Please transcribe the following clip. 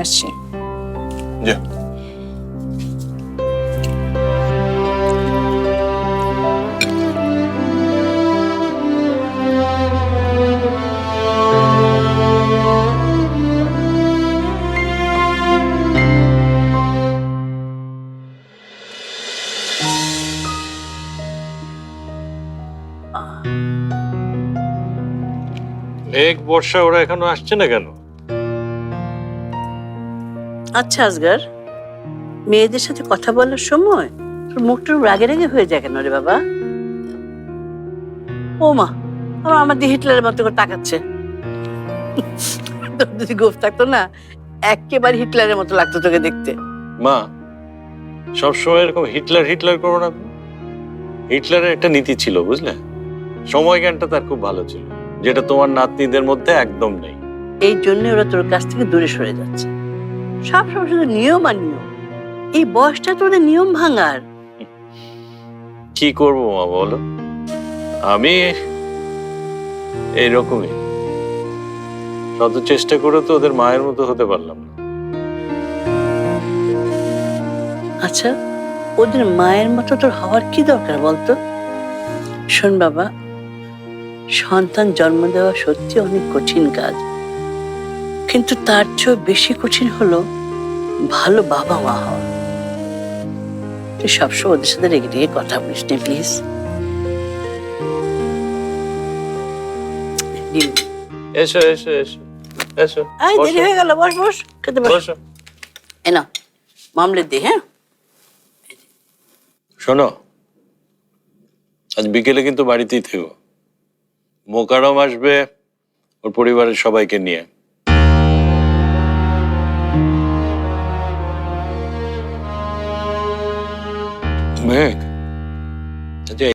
আসছি। যা। মেঘ বর্ষা ওরা এখনো আসছে না কেন? আচ্ছা আসগর, মেয়েদের সাথে কথা বলার সময় তোর মুখটা রাগে রাগে হয়ে যায় কেন রে বাবা? ও মা, আমার দিয়ে হিটলারের মতো করে তাকাচ্ছে। তোর যদি গোফ থাকতো না, একেবারে হিটলারের মতো লাগতো তোকে দেখতে। মা, সবসময় এরকম হিটলার হিটলার করবো না তো। হিটলারের একটা নীতি ছিল, বুঝলে? সময় জ্ঞানটা তার খুব ভালো ছিল, যেটা তোমার নাতনিদের মধ্যে একদম নেই। এই জন্য ওরা তোর কাছ থেকে দূরে সরে যাচ্ছে। সব সময় শুধু নিয়ম আর নিয়ম। এই বয়সটা তো ওদের নিয়ম ভাঙার। কি করবো মা বলো, আমি এইরকমই। শত চেষ্টা করে তো ওদের মায়ের মতো হতে পারলাম না। আচ্ছা, ওদের মায়ের মতো তোর হওয়ার কি দরকার বলতো? শোন বাবা, সন্তান জন্ম দেওয়া সত্যি অনেক কঠিন কাজ, কিন্তু তার চেয়েও বেশি কঠিন হলো ভালো বাবা মা হওয়া। তুই সবসময় ওদের সাথে রেগে রেগে কথা বলিস না প্লিজ। এসো এসো এসো এসো, এই দেরি হয়ে গেল, বস বস, খেতে বস। বসো। এই না, মামলে দে। হ্যাঁ, শোনো, আজ বিকেলে কিন্তু বাড়িতেই থেকো। মোকারম আসবে ওর পরিবারের সবাইকে নিয়ে। মেঘ, আচ্ছা